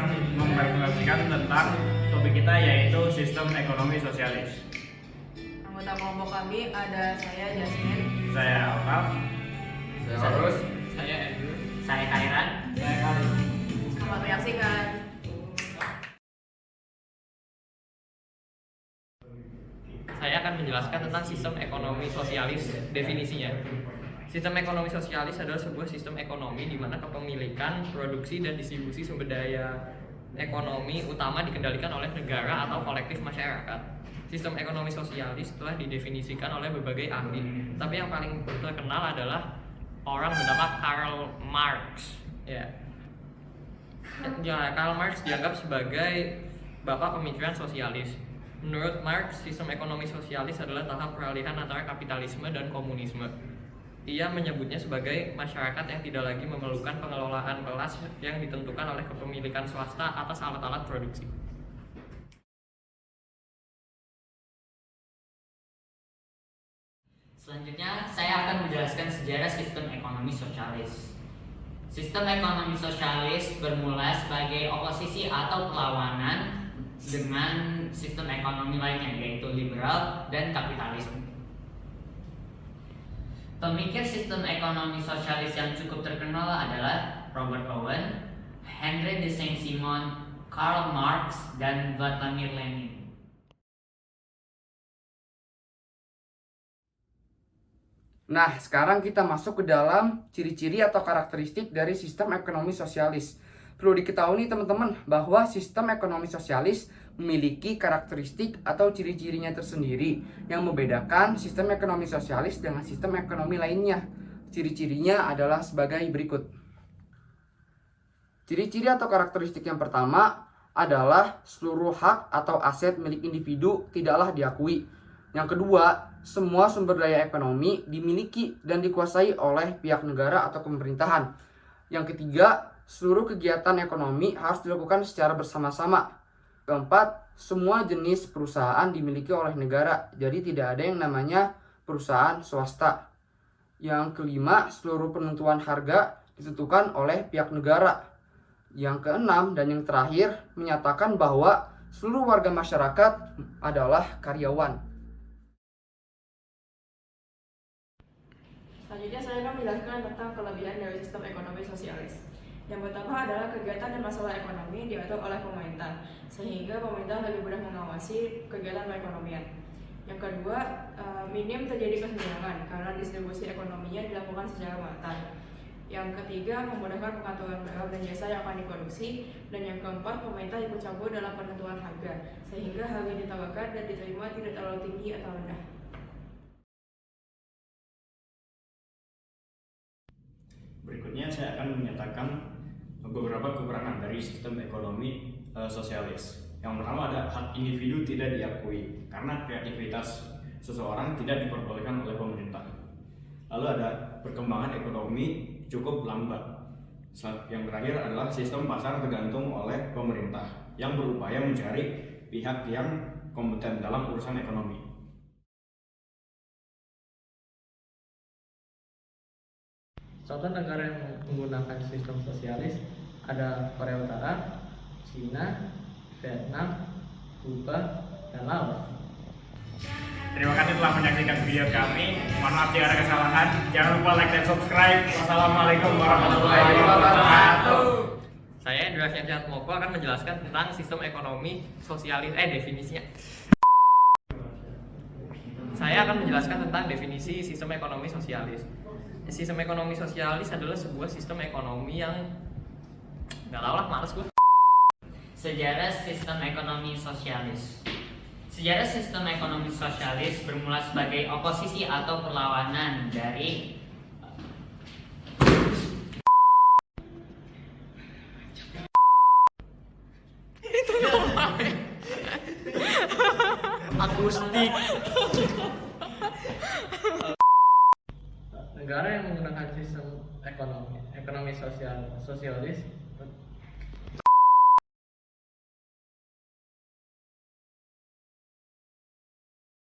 akan mempresentasikan tentang topik kita, yaitu sistem ekonomi sosialis. Anggota kelompok kami ada saya Jasmine, Saya Alkaf. Saya Horus. Saya Andrew. Saya Kairan. Saya Karim. selamat menyaksikan. Saya akan menjelaskan tentang sistem ekonomi sosialis, definisinya. Sistem ekonomi sosialis adalah sebuah sistem ekonomi di mana kepemilikan, produksi, dan distribusi sumber daya ekonomi utama dikendalikan oleh negara atau kolektif masyarakat. Sistem ekonomi sosialis telah didefinisikan oleh berbagai ahli, tapi yang paling terkenal adalah orang bernama Karl Marx. Karl Marx dianggap sebagai bapak pemikiran sosialis. Menurut Marx, sistem ekonomi sosialis adalah tahap peralihan antara kapitalisme dan komunisme. Ia menyebutnya sebagai masyarakat yang tidak lagi memerlukan pengelolaan kelas yang ditentukan oleh kepemilikan swasta atas alat-alat produksi. Selanjutnya, saya akan menjelaskan sejarah sistem ekonomi sosialis. Sistem ekonomi sosialis bermula sebagai oposisi atau perlawanan dengan sistem ekonomi lainnya, yaitu liberal dan kapitalisme. Pemikir sistem ekonomi sosialis yang cukup terkenal adalah Robert Owen, Henry de Saint-Simon, Karl Marx, dan Vladimir Lenin. Nah, sekarang kita masuk ke dalam ciri-ciri atau karakteristik dari sistem ekonomi sosialis. Perlu diketahui nih teman-teman bahwa sistem ekonomi sosialis memiliki karakteristik atau ciri-cirinya tersendiri yang membedakan sistem ekonomi sosialis dengan sistem ekonomi lainnya. Ciri-cirinya adalah sebagai berikut. Ciri-ciri atau karakteristik yang pertama adalah seluruh hak atau aset milik individu tidaklah diakui. Yang kedua, semua sumber daya ekonomi dimiliki dan dikuasai oleh pihak negara atau pemerintahan. Yang ketiga, seluruh kegiatan ekonomi harus dilakukan secara bersama-sama. Keempat, semua jenis perusahaan dimiliki oleh negara, jadi tidak ada yang namanya perusahaan swasta. Yang kelima, seluruh penentuan harga ditentukan oleh pihak negara. Yang keenam dan yang terakhir, menyatakan bahwa seluruh warga masyarakat adalah karyawan. Selanjutnya saya akan menjelaskan tentang kelebihan dari sistem ekonomi sosialis. Yang pertama adalah kegiatan dan masalah ekonomi diatur oleh pemerintah, sehingga pemerintah lebih mudah mengawasi kegiatan perekonomian. Yang kedua, minim terjadi kesenjangan karena distribusi ekonominya dilakukan secara merata. Yang ketiga, memudahkan pengaturan barang dan jasa yang akan diproduksi. Dan yang keempat, pemerintah ikut campur dalam penentuan harga, sehingga harga yang ditawarkan dan diterima tidak terlalu tinggi atau rendah. Berikutnya saya akan menyatakan beberapa kekurangan dari sistem ekonomi sosialis. Yang pertama ada hak individu tidak diakui karena kreativitas seseorang tidak diperbolehkan oleh pemerintah. Lalu ada perkembangan ekonomi cukup lambat. Yang terakhir adalah sistem pasar tergantung oleh pemerintah yang berupaya mencari pihak yang kompeten dalam urusan ekonomi. Contoh negara yang menggunakan sistem sosialis ada Korea Utara, Cina, Vietnam, Kuba, dan Laos. Terima kasih telah menyaksikan video kami. Mohon maaf jika ada kesalahan. Jangan lupa like dan subscribe. Wassalamualaikum warahmatullahi wabarakatuh. Saya Indra Syamsiat Moko akan menjelaskan tentang sistem ekonomi sosialis, definisinya. Saya akan menjelaskan tentang definisi sistem ekonomi sosialis. Sistem ekonomi sosialis adalah sebuah sistem ekonomi yang nggak tahu lah, males gue. Sejarah sistem ekonomi sosialis. Sejarah sistem ekonomi sosialis bermula sebagai oposisi atau perlawanan dari Akustik. Negara yang menggunakan sistem ekonomi sosialis